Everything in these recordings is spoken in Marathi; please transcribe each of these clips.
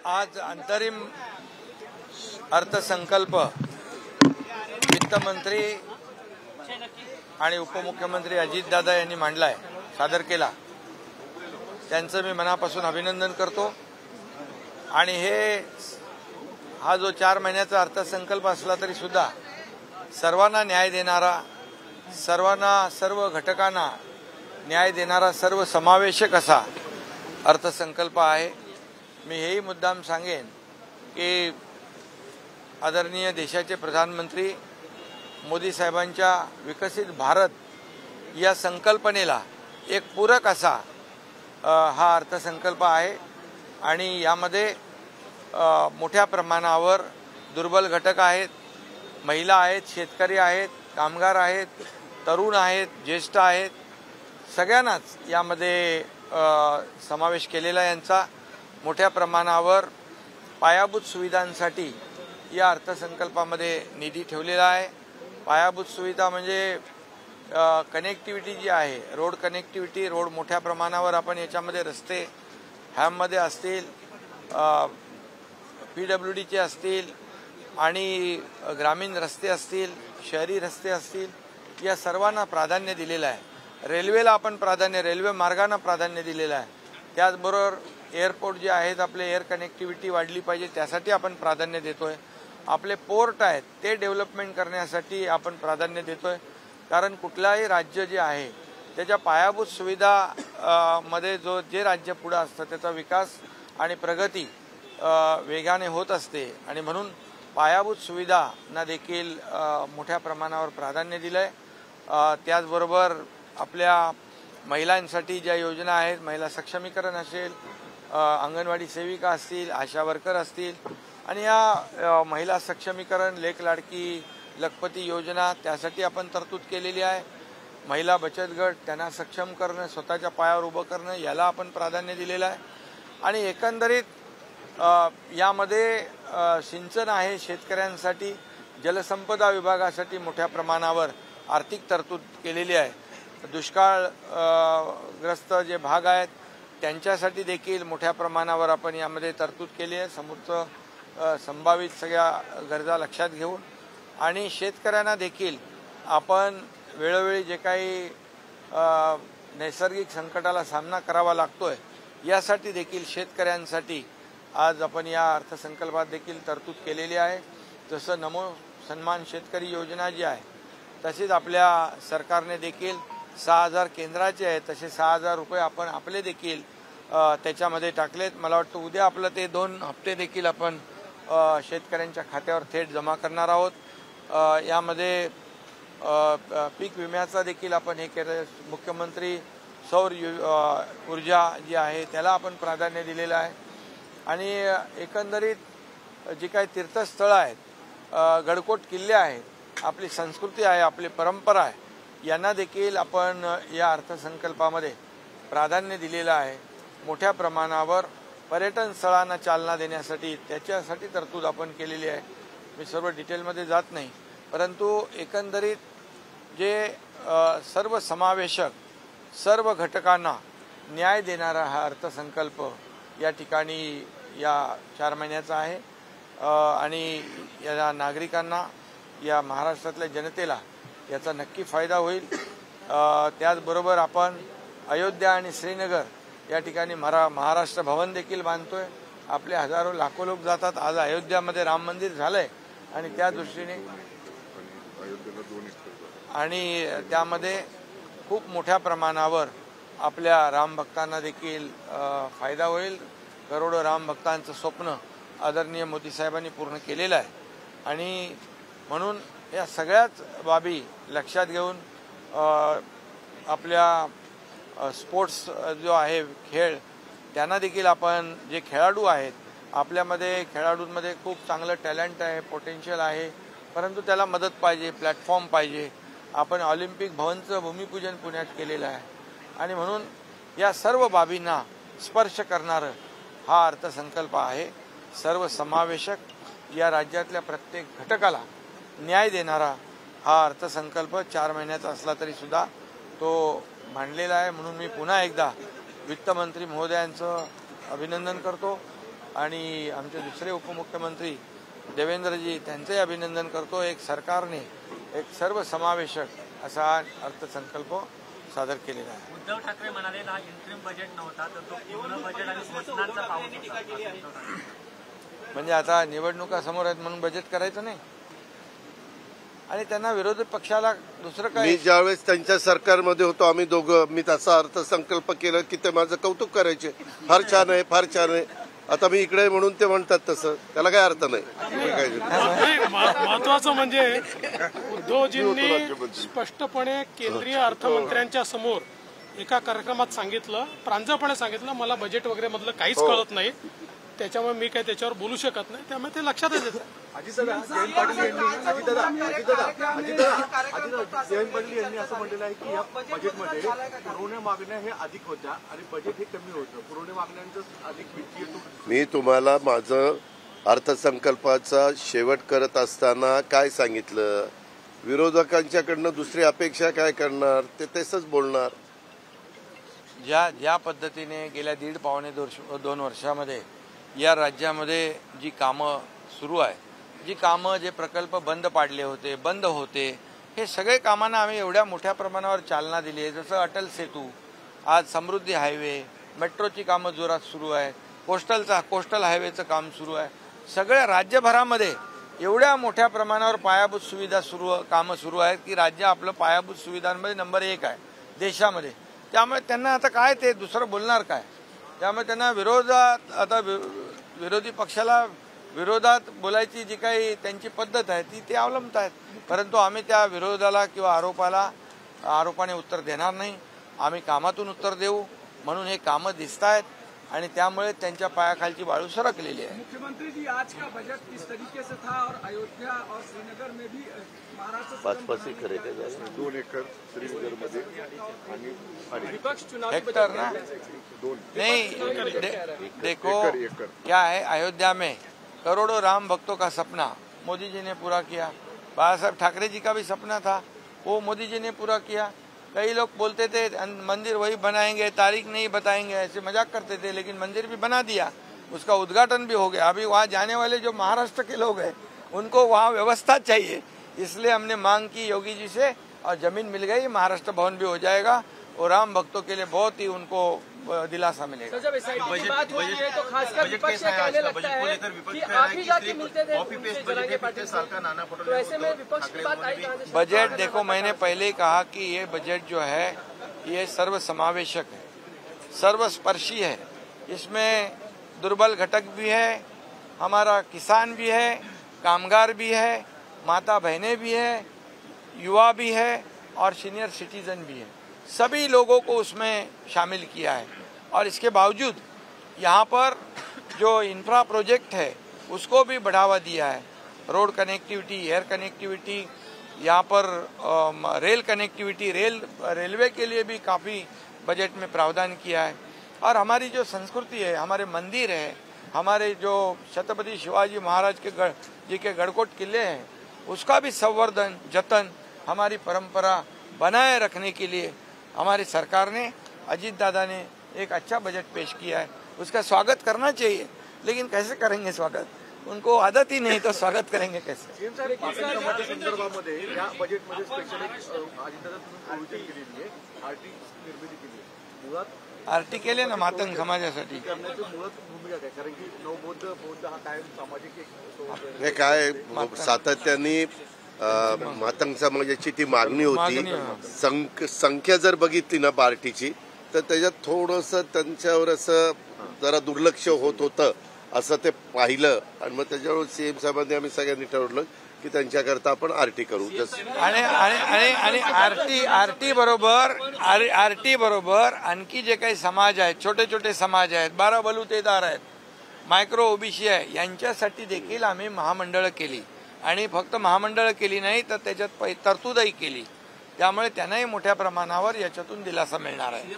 आज अंतरिम अर्थसंकल्प वित्तमंत्री आणि उपमुख्यमंत्री अजितदादा यांनी मांडलाय, सादर केला। त्यांचं मी मनापासून अभिनंदन करतो। आणि हा जो 4 महिन्याचा अर्थसंकल्प असला तरी सुद्धा सर्वांना न्याय देणारा, सर्व घटकांना न्याय देणारा, सर्व समावेशक असा अर्थसंकल्प आहे। मी हेही मुद्दाम सांगेन की आदरणीय देशाचे प्रधानमंत्री मोदी साहेबांच्या विकसित भारत या संकल्पनेला एक पूरक असा हा अर्थसंकल्प आहे। आणि यामध्ये मोठ्या प्रमाणावर दुर्बल घटक आहेत, महिला आहेत, शेतकरी आहेत, कामगार आहेत, तरुण आहेत, ज्येष्ठ आहेत, सगळ्यांनाच यामध्ये समावेश केलेला यांचा मोठ्या प्रमाणावर पायाभूत सुविधांसाठी या अर्थसंकल्पामध्ये निधी ठेवलेला आहे। पायाभूत सुविधा म्हणजे कनेक्टिव्हिटी जी आहे, रोड कनेक्टिव्हिटी, रोड मोठ्या प्रमाणावर आपण याच्यामध्ये रस्ते ह्यामध्ये असतील, PWDचे असतील आणि ग्रामीण रस्ते असतील, शहरी रस्ते असतील, या सर्वांना प्राधान्य दिलेलं आहे। रेल्वेला आपण रेल्वे मार्गांना प्राधान्य दिलेलं आहे। त्याचबरोबर एअरपोर्ट जे आहेत आपले, एअर कनेक्टिव्हिटी वाढली पाहिजे त्यासाठी आपण प्राधान्य देतोय। आपले पोर्ट आहेत ते डेव्हलपमेंट करण्यासाठी आपण प्राधान्य देतोय। कारण कुठलाही राज्य जे आहे त्याच्या पायाभूत सुविधा मध्ये जे राज्य पुढे असतं त्याचा विकास आणि प्रगती वेगाने होत असते। आणि म्हणून पायाभूत सुविधांना देखील मोठ्या प्रमाणावर प्राधान्य दिलंय। त्याचबरोबर आपल्या महिलांसाठी ज्या योजना आहेत, महिला सक्षमीकरण असेल, अंगणवाडी सेविका असतील, आशा वर्कर असतील, आणि या महिला सक्षमीकरण, लेक लाडकी लखपती योजना त्यासाठी आपण तरतूद केलेली आहे। महिला बचत गट त्यांना सक्षम करणं, स्वतःच्या पायावर उभं करणं, याला आपण प्राधान्य दिलेलं आहे। आणि एकंदरीत यामध्ये सिंचन आहे, शेतकऱ्यांसाठी जलसंपदा विभागासाठी मोठ्या प्रमाणावर आर्थिक तरतूद केलेली आहे। दुष्काळग्रस्त जे भाग आहेत त्यांच्यासाठी देखील मोठ्या प्रमाणावर आपण यामध्ये तरतूद केली आहे, संभावित सगळ्या गरजा लक्षात घेऊन। आणि शेतकऱ्यांना देखील आपण वेळोवेळी जे काही नैसर्गिक संकटाला सामना करावा लागतोय यासाठी देखील शेतकऱ्यांसाठी आज आपण या अर्थसंकल्पात देखील तरतूद केलेली आहे। जसं नमो सन्मान शेतकरी योजना जी आहे तशीच आपल्या सरकारने देखील 6,000 केंद्राचे आहेत, तसे 6,000 रुपये आपण आपले देखील त्याच्यामध्ये टाकलेत। मला वाटतं उद्या आपलं ते 2 हप्ते देखील आपण शेतकऱ्यांच्या खात्यावर थेट जमा करणार आहोत। यामध्ये पीक विम्याचा देखील आपण हे केलं। मुख्यमंत्री सौर ऊर्जा जी आहे त्याला आपण प्राधान्य दिलेलं आहे। आणि एकंदरीत जी काही तीर्थस्थळं आहेत, गडकोट किल्ले आहेत, आपली संस्कृती आहे, आपली परंपरा आहे, यांना देखील आपण या अर्थसंकल्पामध्ये प्राधान्य दिलेलं आहे। मोठ्या प्रमाणावर पर्यटन स्थळांना चालना देण्यासाठी त्याच्यासाठी तरतूद आपण केलेली आहे। मी सर्व डिटेलमध्ये जात नाही, परंतु एकंदरीत जे सर्व समावेशक, सर्व घटकांना न्याय देणारा हा अर्थसंकल्प या ठिकाणी या 4 महिन्याचा आहे। आणि या नागरिकांना, या महाराष्ट्रातल्या जनतेला याचा नक्की फायदा होईल। त्याचबरोबर आपण अयोध्या आणि श्रीनगर या ठिकाणी महाराष्ट्र भवन देखील बांधतोय। आपले हजारो लाखो लोक जातात। आज अयोध्यामध्ये राम मंदिर झालंय आणि त्या दृष्टीने आणि त्यामध्ये खूप मोठ्या प्रमाणावर आपल्या राम भक्तांना देखील फायदा होईल। करोडो राम भक्तांचं स्वप्न आदरणीय मोदी साहेबांनी पूर्ण केलेलं आहे। आणि म्हणून या सगळ्याच बाबी लक्षात घेऊन आपल्या स्पोर्ट्स जो आहे खेळ, त्यांना देखील आपण, जे खेळाडू आहेत आपल्यामध्ये, खेळाडूंमध्ये खूप चांगलं टॅलेंट आहे, पोटेन्शियल आहे, परंतु त्याला मदत पाहिजे, प्लॅटफॉर्म पाहिजे। आपण ऑलिम्पिक भवनचं भूमिपूजन पुण्यात केलेलं आहे। आणि म्हणून या सर्व बाबींना स्पर्श करणारं हा अर्थसंकल्प आहे। सर्व समावेशक, या राज्यातल्या प्रत्येक घटकाला न्याय देणारा हा अर्थसंकल्प 4 महिन्याचा असला तरी सुद्धा तो मांडलेला आहे। म्हणून मी पुन्हा एकदा वित्तमंत्री महोदयांचं अभिनंदन करतो। आणि आमचे दुसरे उपमुख्यमंत्री देवेंद्रजी त्यांचंही अभिनंदन करतो. एक सरकारने एक सर्वसमावेशक असा अर्थसंकल्प सादर केलेला आहे. उद्धव ठाकरे म्हणाले हा इंट्रीम बजेट नव्हता तर तो पूर्ण बजेट आणि सूचनांचा पाऊस होता. म्हणजे आता निवडणुका समोर आहेत म्हणून बजेट करायचं नाही आणि त्यांना विरोधी पक्षाला दुसरं काय. मी ज्यावेळेस त्यांच्या सरकारमध्ये होतो आम्ही दोघं, मी तसा अर्थसंकल्प केला की ते माझं कौतुक करायचे, फार छान आहे फार छान आहे. आता मी इकडे म्हणून ते म्हणतात तसं, त्याला काय अर्थ नाही. महत्वाचं म्हणजे उद्धवजींनी स्पष्टपणे केंद्रीय अर्थमंत्र्यांच्या समोर एका कार्यक्रमात सांगितलं, प्रांजळपणे सांगितलं, मला बजेट वगैरे मधलं काहीच कळत नाही, त्याच्यामुळे मी काही त्याच्यावर बोलू शकत नाही. त्यामुळे ते लक्षातच येतं. जयंत पाटील यांनी असं म्हटलेलं आहे की या बजेटमध्ये पुरवण्या मागण्या हे अधिक होत्या आणि बजेट हे कमी होतं, पुरवण्या मागण्यांचं अधिक वित्तीय. मी तुम्हाला माझं अर्थसंकल्पाचा शेवट करत असताना काय सांगितलं, विरोधकांच्याकडनं दुसरी अपेक्षा काय करणार, ते तसंच बोलणार. ज्या पद्धतीने गेल्या पावणे दोन वर्षामध्ये या राज्यामध्ये जी कामं सुरू आहे, जी कामं, जे प्रकल्प बंद पाडले होते, बंद होते, हे सगळे कामांना आम्ही एवढ्या मोठ्या प्रमाणावर चालना दिली आहे. जसं अटल सेतू, आज समृद्धी हायवे, मेट्रोची कामं जोरात सुरू आहे, कोस्टल हायवेचं काम सुरू आहे. सगळ्या राज्यभरामध्ये एवढ्या मोठ्या प्रमाणावर पायाभूत सुविधा कामं सुरू आहेत की राज्य आपलं पायाभूत सुविधांमध्ये नंबर 1 आहे देशामध्ये. त्यामुळे त्यांना आता काय ते दुसरं बोलणार काय. त्यामुळे त्यांना विरोधी पक्षाला विरोधात बोलायची जी काही त्यांची पद्धत आहे ती अवलंबत आहेत. परंतु आम्ही त्या विरोधाला किंवा आरोपाने उत्तर देणार नाही. आम्ही कामातून उत्तर देऊ. म्हणून हे कामं दिसत आहेत आणि त्यामुळे त्यांच्या पायाखालची वाळू सरकलेली आहे. मुख्यमंत्री जी आज का बजट किस तरीके से था और अयोध्या और श्रीनगर में भी महाराष्ट्र 2 एकर श्रीनगर मध्ये विपक्ष चुनाव हेक्टर ना नहीं. देखो क्या है, अयोध्या में करोड़ों राम भक्तों का सपना मोदी जी ने पूरा किया. बाला साहब ठाकरे जी का भी सपना था, वो मोदी जी ने पूरा किया. कई लोग बोलते थे मंदिर वही बनाएंगे, तारीख नहीं बताएंगे, ऐसे मजाक करते थे, लेकिन मंदिर भी बना दिया, उसका उद्घाटन भी हो गया. अभी वहाँ जाने वाले जो महाराष्ट्र के लोग हैं उनको वहाँ व्यवस्था चाहिए, इसलिए हमने मांग की योगी जी से और जमीन मिल गई. महाराष्ट्र भवन भी हो जाएगा और राम भक्तों के लिए बहुत ही उनको दिलासा मिलेगा. जब SIT की बात होती है तो खासकर विपक्ष कहने लगता है कि आप ही जाके मिलते थे जलाएंगे पार्टी से, तो ऐसे में विपक्ष की बात आई कहां से. बजट देखो, मैंने पहले ही कहा कि ये बजट जो है ये सर्वसमावेशक है, सर्वस्पर्शी है. इसमें दुर्बल घटक भी है, हमारा किसान भी है, कामगार भी है, माता बहनें भी है, युवा भी है और सीनियर सिटीजन भी है. सभी लोगों को उसमें शामिल किया है. और इसके बावजूद यहाँ पर जो इंफ्रा प्रोजेक्ट है उसको भी बढ़ावा दिया है. रोड कनेक्टिविटी, एयर कनेक्टिविटी, यहाँ पर रेल कनेक्टिविटी, रेलवे के लिए भी काफ़ी बजट में प्रावधान किया है. और हमारी जो संस्कृति है, हमारे मंदिर है, हमारे जो छत्रपति शिवाजी महाराज के गढ़कोट किले हैं, उसका भी संवर्धन, जतन, हमारी परंपरा बनाए रखने के लिए हमारी सरकार ने, अजीत दादा ने एक अच्छा बजट पेश किया है. उसका स्वागत करना चाहिए, लेकिन कैसे करेंगे स्वागत, उनको आदत ही नहीं, तो स्वागत करेंगे कैसे. संदर्भामध्ये या बजेटमध्ये स्पेशल निर्मिती केलेली आहे, आरटी निर्मिती केली आहे. मुळात आरटी केले ना मातंग समाजासाठी. करण्याची मुळात भूमिका काय, कारण की नवबौद्ध हा कायम सामाजिक हे काय सातत्याने मातंग समाजाची ती मागणी होती. संख्या जर बघितली ना पार्टीची तर त्याच्यात थोडंसं त्यांच्यावर असं जरा दुर्लक्ष होत होतं असं ते पाहिलं आणि मग त्याच्यावर CM साहेबांनी आम्ही सगळ्यांनी ठरवलं की त्यांच्याकरता आपण आरटी करू. आणि आरटी बरोबर आणखी जे काही समाज आहेत, छोटे छोटे समाज आहेत, 12 बलुतेदार आहेत, मायक्रो ओबीसी आहे, यांच्यासाठी देखील आम्ही महामंडळं केली. आणि फक्त महामंडळं केली नाही तर त्याच्यात तरतूदही केली. त्यामुळे त्यांनाही मोठ्या प्रमाणावर याच्यातून दिलासा मिळणार आहे.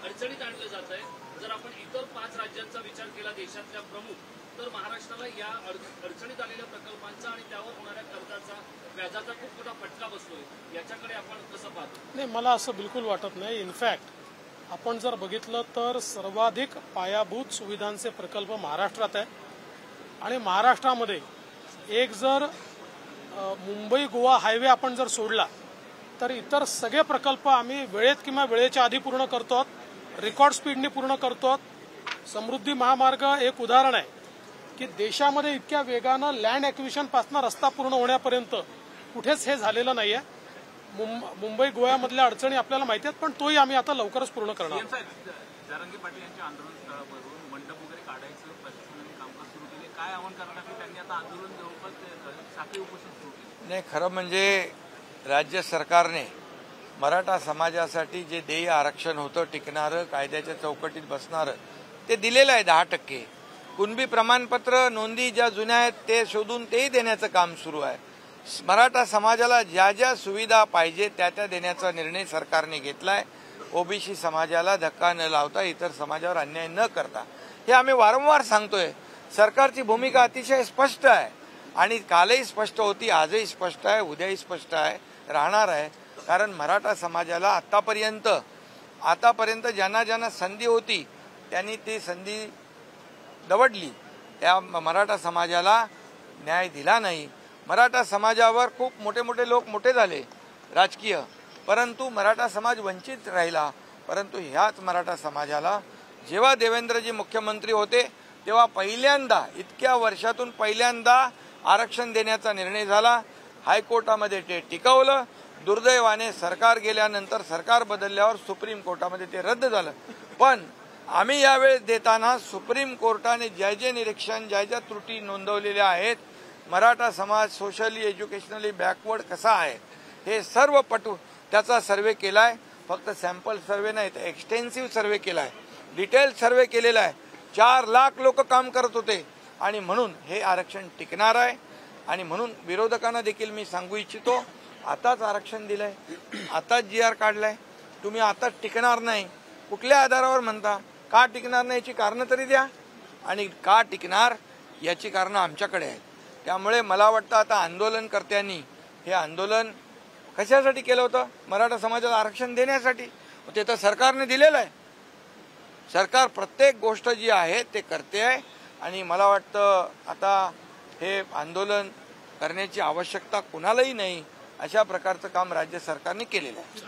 अडचणीत आणलं जात आहे. जर आपण इतर 5 राज्यांचा विचार केला देशातल्या प्रमुख, तर महाराष्ट्राला या अडचणीत आलेल्या प्रकल्पांचा आणि त्यावर होणाऱ्या कर्जाचा, व्याजाचा खूप मोठा फटका बसतोय. याच्याकडे आपण कसं पाहतो. नाही, मला असं बिलकुल वाटत नाही. इनफॅक्ट आपण जर बघितलं तर सर्वाधिक पायाभूत सुविधांचे प्रकल्प महाराष्ट्रात आहे आणि महाराष्ट्रामध्ये एक जर मुंबई गोवा हायवे आपण जर सोडला तर इतर सगळे प्रकल्प आम्ही वेळेत किंवा वेळेच्या आधी पूर्ण करतो, रेकॉर्ड स्पीडने पूर्ण करतो. समृद्धी महामार्ग एक उदाहरण आहे की देशामध्ये इतक्या वेगानं लँड ॲक्विजिशन पासून रस्ता पूर्ण होण्यापर्यंत कुठेच हे झालेलं नाहीये. मुंबई गोव्यामधल्या अडचणी आपल्याला माहिती आहेत, पण तोही आम्ही आता लवकरच पूर्ण करणार. जरांगे पाटील यांच्या आंदोलन स्थळावरून मंडप वगैरे काढायचं प्रशासनाने कामकाज सुरू केले, काय आव्हान करणार की त्यांनी आता आंदोलन जवळपास साखळी उपोषण सुरू केलं? नाही, खरं म्हणजे राज्य सरकारने मराठा समाजासाठी जे देय आरक्षण होतं टिकणारं, कायद्याच्या चौकटीत बसणारं, ते दिलेलं आहे 10%. कुणबी प्रमाणपत्र नोंदी ज्या जुन्या आहेत ते शोधून तेही देण्याचं काम सुरू आहे. मराठा समाजाला ज्या ज्या सुविधा पाहिजे त्या त्या देण्याचा निर्णय सरकारने घेतलाय. ओबीसी समाजाला धक्का न लावता, इतर समाजावर अन्याय न करता, हे आम्ही वारंवार सांगतोय. सरकारची भूमिका अतिशय स्पष्ट आहे आणि कालही स्पष्ट होती, आजही स्पष्ट आहे, उद्याही स्पष्ट आहे, राहणार आहे. कारण मराठा समाजाला आतापर्यंत ज्यांना ज्यांना संधी होती त्यांनी ती संधी दवडली. त्या मराठा समाजाला न्याय दिला नाही. मराठा समाजावर खूप मोठे मोठे लोक मोठे झाले राजकीय, परंतु मराठा समाज वंचित राहिला. परंतु ह्याच मराठा समाजाला जेव्हा देवेंद्रजी मुख्यमंत्री होते तेव्हा पहिल्यांदा, इतक्या वर्षातून पहिल्यांदा आरक्षण देण्याचा निर्णय झाला. हायकोर्टामध्ये ते टिकवलं. दुर्दैवाने सरकार गेल्यानंतर, सरकार बदलल्यावर सुप्रीम कोर्टामध्ये ते रद्द झालं. पण आम्ही यावेळेस देताना सुप्रीम कोर्टाने ज्या जे निरीक्षण, ज्या ज्या त्रुटी नोंदवलेल्या आहेत, मराठा समाज सोशली एज्युकेशनली बॅकवर्ड कसा आहे हे सर्व त्याचा सर्वे केलाय. फक्त सॅम्पल सर्वे नाही, तर एक्सटेन्सिव्ह सर्वे केलाय, डिटेल सर्वे केलेला आहे. 4 लाख लोक काम करत होते आणि म्हणून हे आरक्षण टिकणार आहे. आणि म्हणून विरोधकांना देखील मी सांगू इच्छितो, आताच आरक्षण दिलंय, आताच GR काढलाय, तुम्ही आताच टिकणार नाही. कुठल्या आधारावर म्हणता? का टिकणार नाही याची कारणं तरी द्या, आणि का टिकणार याची कारणं आमच्याकडे आहेत. त्यामुळे मला वाटतं आता आंदोलनकर्त्यांनी हे आंदोलन कशासाठी केलं होतं? मराठा समाजाला आरक्षण देण्यासाठी. ते तर सरकारने दिलेलं आहे. सरकार प्रत्येक गोष्ट जी आहे ते करते आहे आणि मला वाटतं आता हे आंदोलन करण्याची आवश्यकता कुणालाही नाही, अशा प्रकारचं काम राज्य सरकारने केलेलं आहे.